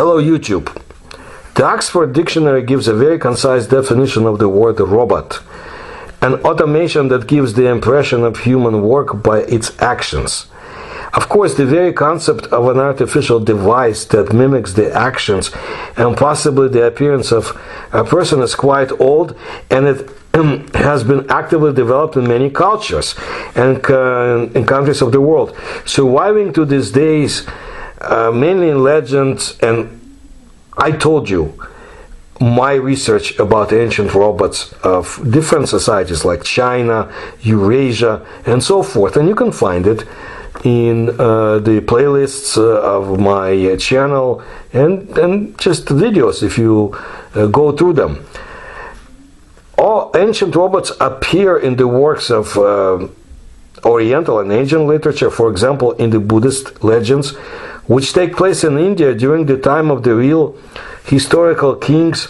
Hello YouTube. The Oxford Dictionary gives a very concise definition of the word robot. An automation that gives the impression of human work by its actions. Of course, the very concept of an artificial device that mimics the actions and possibly the appearance of a person is quite old, and it has been actively developed in many cultures and in countries of the world, surviving to these days mainly in legends. And I told you my research about ancient robots of different societies like China, Eurasia, and so forth, and you can find it in the playlists of my channel and just videos if you go through them. All ancient robots appear in the works of Oriental and Asian literature, for example in the Buddhist legends, which take place in India during the time of the real historical kings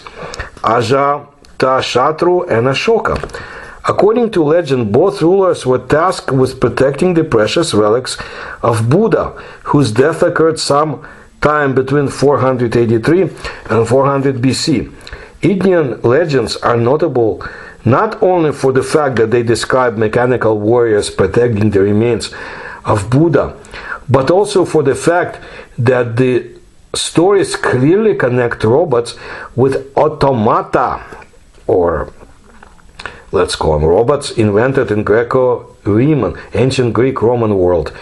Ajatashatru and Ashoka. According to legend, both rulers were tasked with protecting the precious relics of Buddha, whose death occurred some time between 483 and 400 BC. Indian legends are notable not only for the fact that they describe mechanical warriors protecting the remains of Buddha, but also for the fact that the stories clearly connect robots with automata, or let's call them robots, invented in Greco-Roman, ancient Greek-Roman world.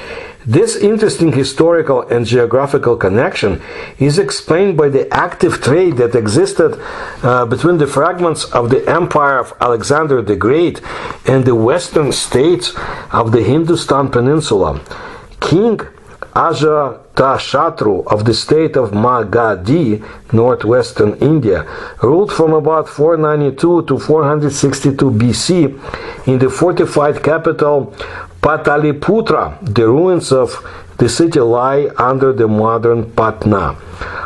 This interesting historical and geographical connection is explained by the active trade that existed between the fragments of the empire of Alexander the Great and the western states of the Hindustan peninsula. King Ajatashatru of the state of Magadhi, northwestern India, ruled from about 492 to 462 BC in the fortified capital Pataliputra. The ruins of the city lie under the modern Patna.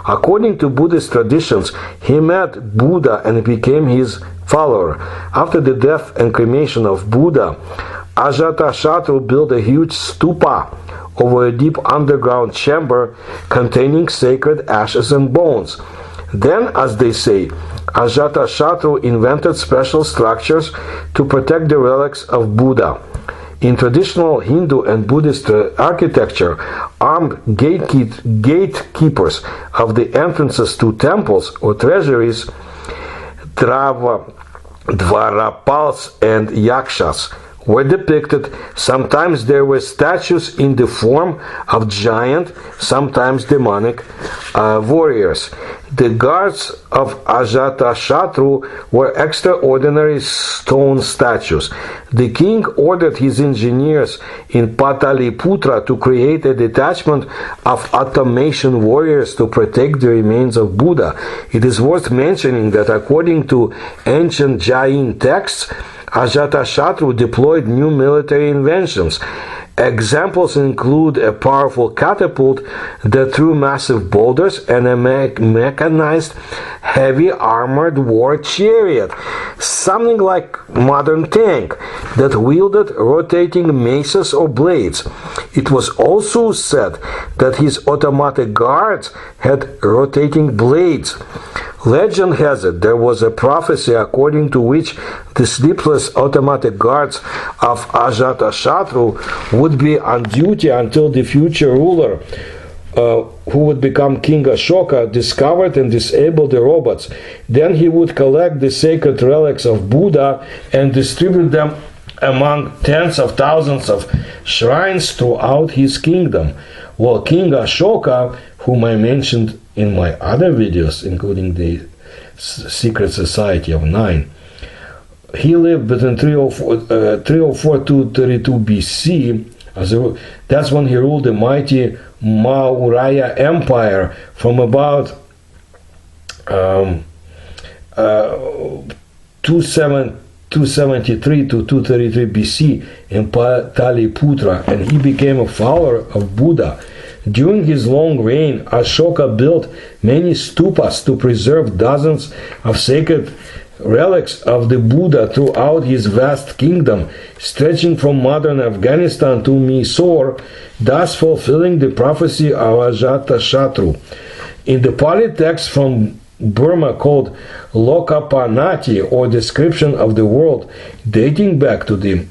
According to Buddhist traditions, he met Buddha and became his follower. After the death and cremation of Buddha, Ajatashatru built a huge stupa over a deep underground chamber containing sacred ashes and bones. Then, as they say, Ajatashatru invented special structures to protect the relics of Buddha. In traditional Hindu and Buddhist architecture, armed gatekeepers of the entrances to temples or treasuries, dvarapals and yakshas, were depicted. Sometimes there were statues in the form of giant, sometimes demonic warriors. The guards of Ajatashatru were extraordinary stone statues. The king ordered his engineers in Pataliputra to create a detachment of automation warriors to protect the remains of Buddha. It is worth mentioning that according to ancient Jain texts, Ajatashatru deployed new military inventions. Examples include a powerful catapult that threw massive boulders and a mechanized, heavy armored war chariot, something like modern tank, that wielded rotating maces or blades. It was also said that his automatic guards had rotating blades. Legend has it there was a prophecy according to which the sleepless automatic guards of Ajatashatru would be on duty until the future ruler, who would become King Ashoka, discovered and disabled the robots. Then he would collect the sacred relics of Buddha and distribute them among tens of thousands of shrines throughout his kingdom. While King Ashoka, whom I mentioned in my other videos, including the Secret Society of Nine, he lived between 304 to 32 BC. That's when he ruled the mighty Maurya Empire from about 273 to 233 BC in Pataliputra, and he became a follower of Buddha. During his long reign, Ashoka built many stupas to preserve dozens of sacred relics of the Buddha throughout his vast kingdom, stretching from modern Afghanistan to Mysore, thus fulfilling the prophecy of Ajatashatru. In the Pali text from Burma called Lokapanati, or Description of the World, dating back to the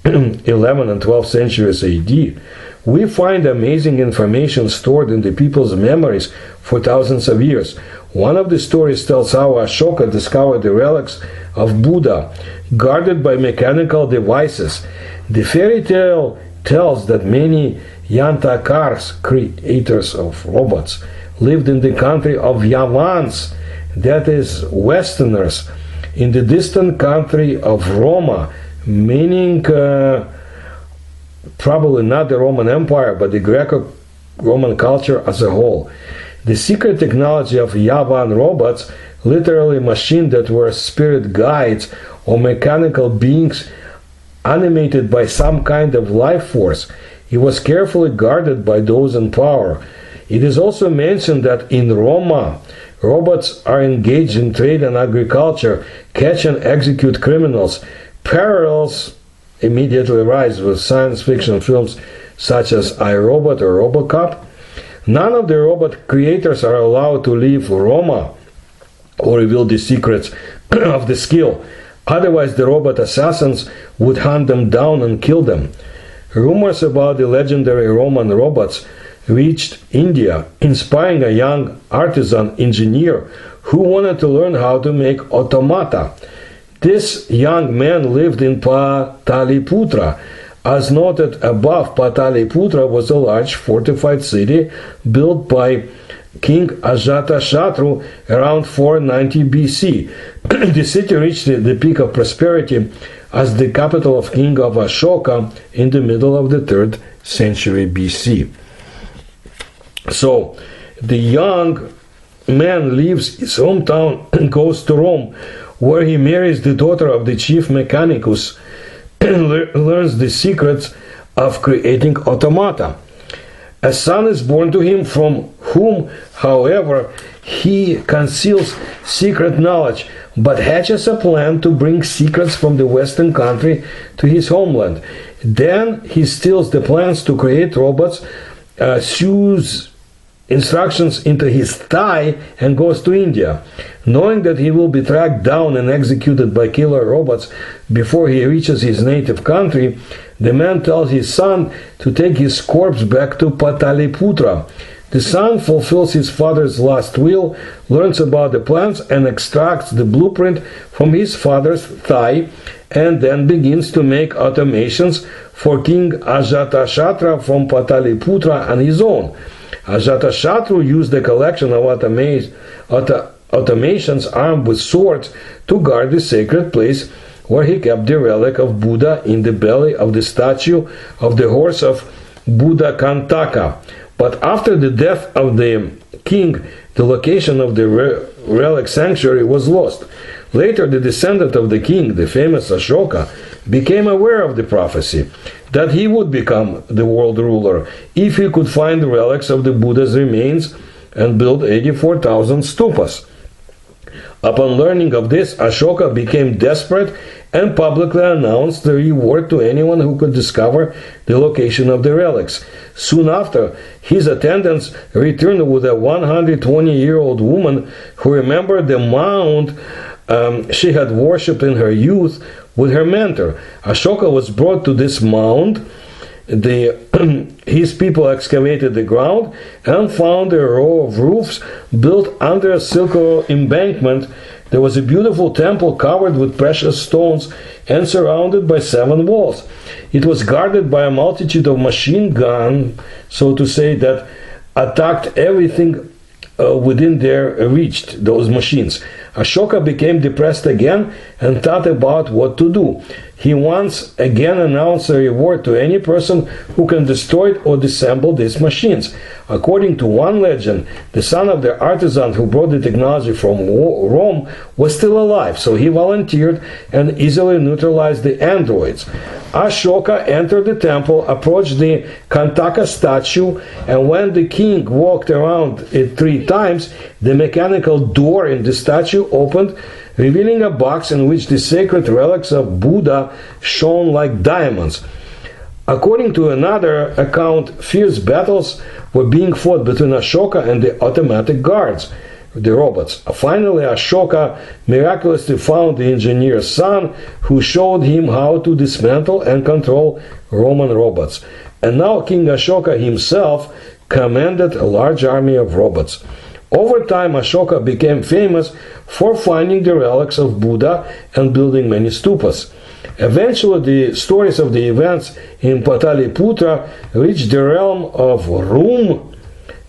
11th and 12th centuries AD, we find amazing information stored in the people's memories for thousands of years. One of the stories tells how Ashoka discovered the relics of Buddha, guarded by mechanical devices. The fairy tale tells that many Yantakars, creators of robots, lived in the country of Yavans, that is, Westerners, in the distant country of Roma, meaning probably not the Roman Empire, but the Greco-Roman culture as a whole. The secret technology of Yavan robots, literally machines that were spirit guides or mechanical beings animated by some kind of life force, it was carefully guarded by those in power. It is also mentioned that in Roma, robots are engaged in trade and agriculture, catch and execute criminals. Parallels immediately rise with science fiction films such as iRobot or RoboCop. None of the robot creators are allowed to leave Roma or reveal the secrets of the skill. Otherwise, the robot assassins would hunt them down and kill them. Rumors about the legendary Roman robots reached India, inspiring a young artisan engineer who wanted to learn how to make automata. This young man lived in Pataliputra. As noted above, Pataliputra was a large fortified city built by King Ajatashatru around 490 BC. The city reached the peak of prosperity as the capital of King of Ashoka in the middle of the 3rd century BC. So, the young man leaves his hometown and goes to Rome, where he marries the daughter of the chief mechanicus and learns the secrets of creating automata. A son is born to him, from whom, however, he conceals secret knowledge, but hatches a plan to bring secrets from the Western country to his homeland. Then he steals the plans to create robots, sews instructions into his thigh, and goes to India. Knowing that he will be tracked down and executed by killer robots before he reaches his native country, the man tells his son to take his corpse back to Pataliputra. The son fulfills his father's last will, learns about the plans, and extracts the blueprint from his father's thigh, and then begins to make automations for King Ajatashatru from Pataliputra and his own. Ajatashatru used a collection of automations armed with swords to guard the sacred place where he kept the relic of Buddha in the belly of the statue of the horse of Buddha Kantaka. But after the death of the king, the location of the relic sanctuary was lost. Later, the descendant of the king, the famous Ashoka, became aware of the prophecy that he would become the world ruler if he could find the relics of the Buddha's remains and build 84,000 stupas. Upon learning of this, Ashoka became desperate and publicly announced the reward to anyone who could discover the location of the relics. Soon after, his attendants returned with a 120-year-old woman who remembered the mound she had worshipped in her youth with her mentor. Ashoka was brought to this mound. His people excavated the ground and found a row of roofs built under a silk embankment. There was a beautiful temple covered with precious stones and surrounded by 7 walls. It was guarded by a multitude of machine guns, so to say, that attacked everything within their reach, those machines. Ashoka became depressed again and thought about what to do. He once again announced a reward to any person who can destroy or disassemble these machines. According to one legend, the son of the artisan who brought the technology from Rome was still alive, so he volunteered and easily neutralized the androids. Ashoka entered the temple, approached the Kantaka statue, and when the king walked around it 3 times, the mechanical door in the statue opened, revealing a box in which the sacred relics of Buddha shone like diamonds. According to another account, fierce battles were being fought between Ashoka and the automatic guards, the robots. Finally, Ashoka miraculously found the engineer's son, who showed him how to dismantle and control Roman robots. And now King Ashoka himself commanded a large army of robots. Over time, Ashoka became famous for finding the relics of Buddha and building many stupas. Eventually, the stories of the events in Pataliputra reached the realm of Rome,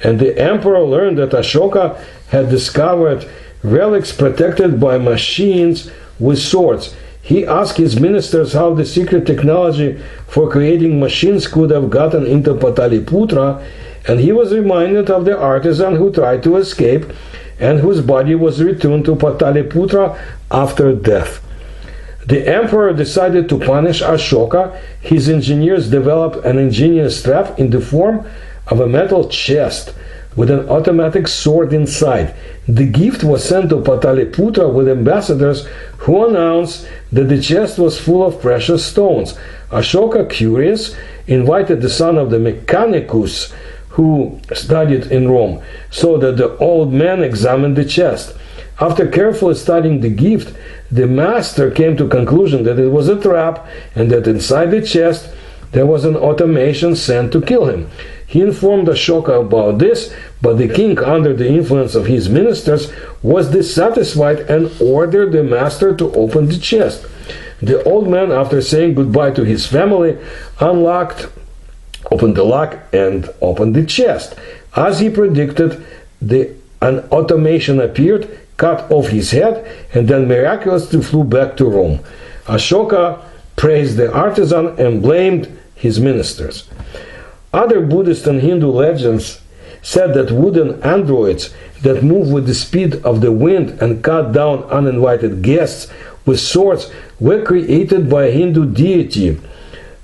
and the emperor learned that Ashoka had discovered relics protected by machines with swords. He asked his ministers how the secret technology for creating machines could have gotten into Pataliputra, and he was reminded of the artisan who tried to escape and whose body was returned to Pataliputra after death. The emperor decided to punish Ashoka. His engineers developed an ingenious trap in the form of a metal chest with an automatic sword inside. The gift was sent to Pataliputra with ambassadors who announced that the chest was full of precious stones. Ashoka, curious, invited the son of the Mechanicus, who studied in Rome, so that the old man examined the chest. After carefully studying the gift, the master came to the conclusion that it was a trap and that inside the chest there was an automation sent to kill him. He informed Ashoka about this, but the king, under the influence of his ministers, was dissatisfied and ordered the master to open the chest. The old man, after saying goodbye to his family, opened the lock and opened the chest. As he predicted, an automation appeared, cut off his head, and then miraculously flew back to Rome. Ashoka praised the artisan and blamed his ministers. Other Buddhist and Hindu legends said that wooden androids that move with the speed of the wind and cut down uninvited guests with swords were created by a Hindu deity,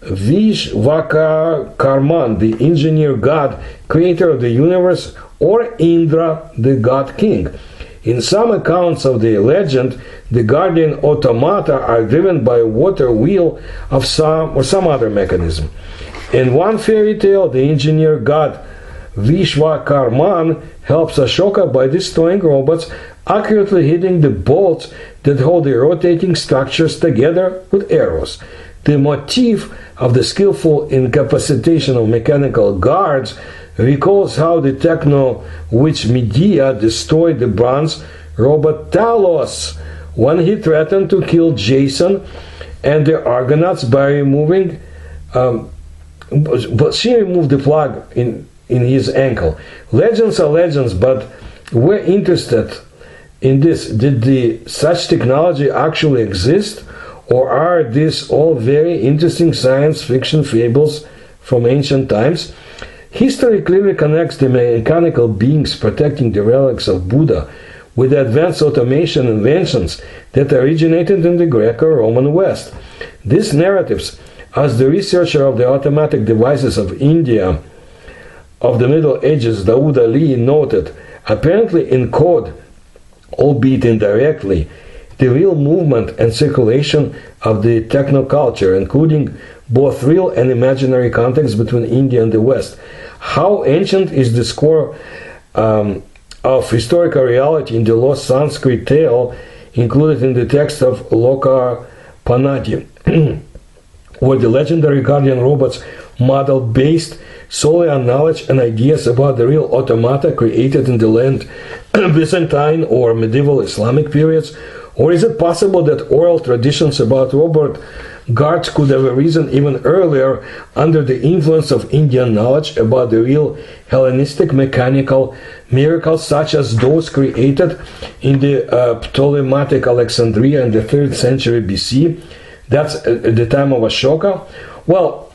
Vishvakarman, the engineer god, creator of the universe, or Indra, the god king. In some accounts of the legend, the guardian automata are driven by a water wheel of some other mechanism. In one fairy tale, the engineer god Vishvakarman helps Ashoka by destroying robots, accurately hitting the bolts that hold the rotating structures together with arrows. The motif of the skillful incapacitation of mechanical guards recalls how the techno witch Medea destroyed the bronze robot Talos when he threatened to kill Jason and the Argonauts by removing but she removed the plug in his ankle. Legends are legends, but we're interested in this. Did such technology actually exist, or are these all very interesting science fiction fables from ancient times? History clearly connects the mechanical beings protecting the relics of Buddha with the advanced automation inventions that originated in the Greco-Roman West. These narratives, as the researcher of the automatic devices of India of the Middle Ages, Dawood Ali, noted, apparently encode, albeit indirectly, the real movement and circulation of the technoculture, including both real and imaginary contacts between India and the West. How ancient is the score of historical reality in the lost Sanskrit tale included in the text of Loka Panati, where the legendary guardian robots model based solely on knowledge and ideas about the real automata created in the late Byzantine or medieval Islamic periods? Or is it possible that oral traditions about robot guards could have arisen even earlier under the influence of Indian knowledge about the real Hellenistic mechanical miracles, such as those created in the Ptolemaic Alexandria in the 3rd century BC? That's at the time of Ashoka. Well,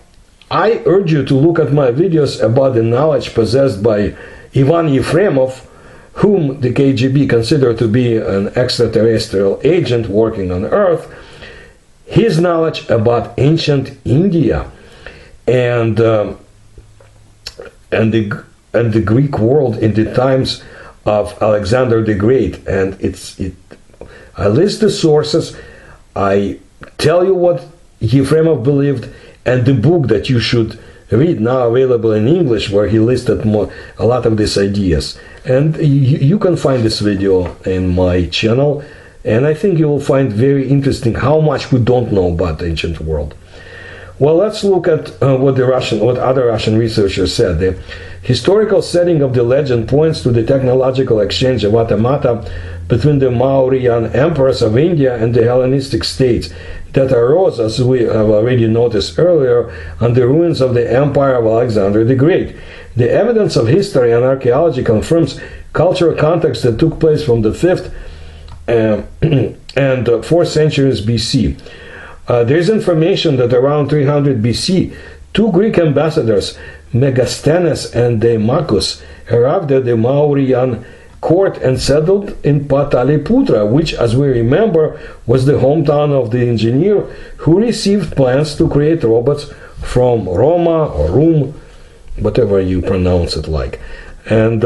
I urge you to look at my videos about the knowledge possessed by Ivan Yefremov, whom the KGB considered to be an extraterrestrial agent working on Earth. His knowledge about ancient India and the Greek world in the times of Alexander the Great, and I list the sources, I tell you what Yefremov believed, and the book that you should read, now available in English, where he listed a lot of these ideas. And you can find this video in my channel, and I think you will find very interesting how much we don't know about the ancient world. Well, let's look at what other Russian researchers said. The historical setting of the legend points to the technological exchange of automata between the Mauryan emperors of India and the Hellenistic states that arose, as we have already noticed earlier, on the ruins of the empire of Alexander the Great. The evidence of history and archaeology confirms cultural context that took place from the 5th and 4th centuries BC. There is information that around 300 BC, two Greek ambassadors, Megasthenes and Deimachus, arrived at the Mauryan court and settled in Pataliputra, which, as we remember, was the hometown of the engineer who received plans to create robots from Roma or Rum, whatever you pronounce it like. And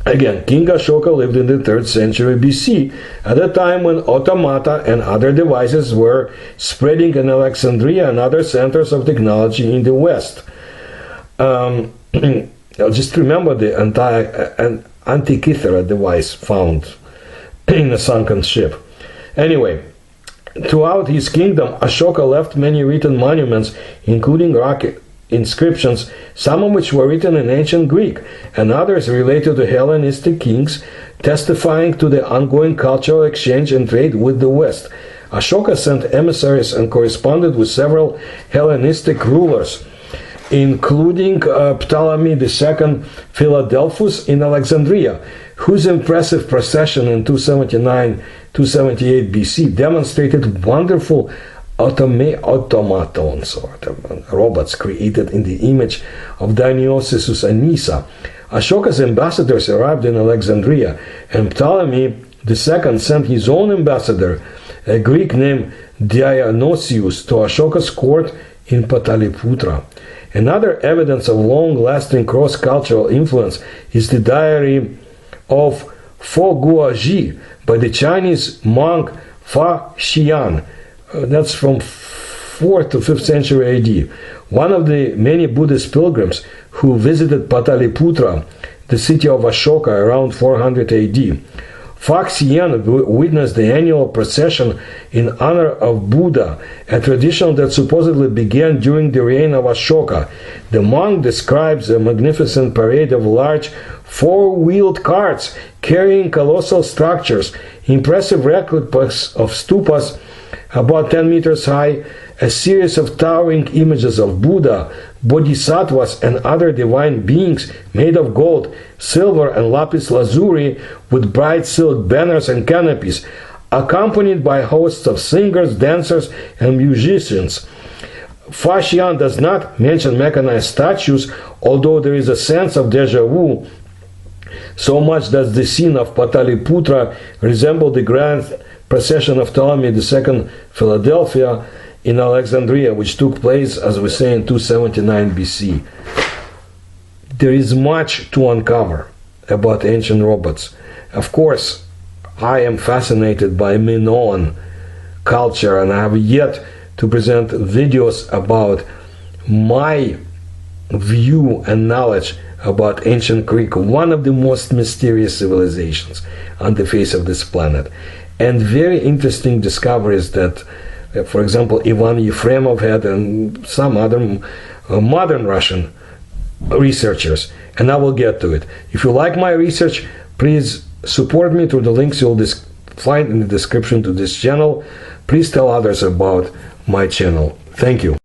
again, King Ashoka lived in the 3rd century BC, at a time when automata and other devices were spreading in Alexandria and other centers of technology in the West. Just remember the Antiquity device found in a sunken ship. Anyway, throughout his kingdom, Ashoka left many written monuments, including rock inscriptions, some of which were written in ancient Greek, and others related to Hellenistic kings, testifying to the ongoing cultural exchange and trade with the West. Ashoka sent emissaries and corresponded with several Hellenistic rulers, including Ptolemy II Philadelphus in Alexandria, whose impressive procession in 279-278 BC demonstrated wonderful automatons, or robots created in the image of Dionysus and Nysa. Ashoka's ambassadors arrived in Alexandria, and Ptolemy II sent his own ambassador, a Greek named Dionysius, to Ashoka's court in Pataliputra. Another evidence of long-lasting cross-cultural influence is the diary of Fo Guaji by the Chinese monk Fa Xian. That's from 4th to 5th century AD. One of the many Buddhist pilgrims who visited Pataliputra, the city of Ashoka, around 400 AD. Fa Xian witnessed the annual procession in honor of Buddha, a tradition that supposedly began during the reign of Ashoka. The monk describes a magnificent parade of large four-wheeled carts carrying colossal structures, impressive replicas of stupas about 10 meters high, a series of towering images of Buddha, bodhisattvas, and other divine beings made of gold, silver, and lapis lazuli, with bright silk banners and canopies, accompanied by hosts of singers, dancers, and musicians. Fa Xian does not mention mechanized statues, although there is a sense of déjà vu, so much does the scene of Pataliputra resemble the grand procession of Ptolemy II Philadelphia in Alexandria, which took place, as we say, in 279 BC. There is much to uncover about ancient robots. Of course, I am fascinated by Minoan culture, and I have yet to present videos about my view and knowledge about ancient Greek, one of the most mysterious civilizations on the face of this planet. And very interesting discoveries that, for example, Ivan Yefremov had, and some other modern Russian researchers. And I will get to it. If you like my research, please support me through the links you'll find in the description to this channel. Please tell others about my channel. Thank you.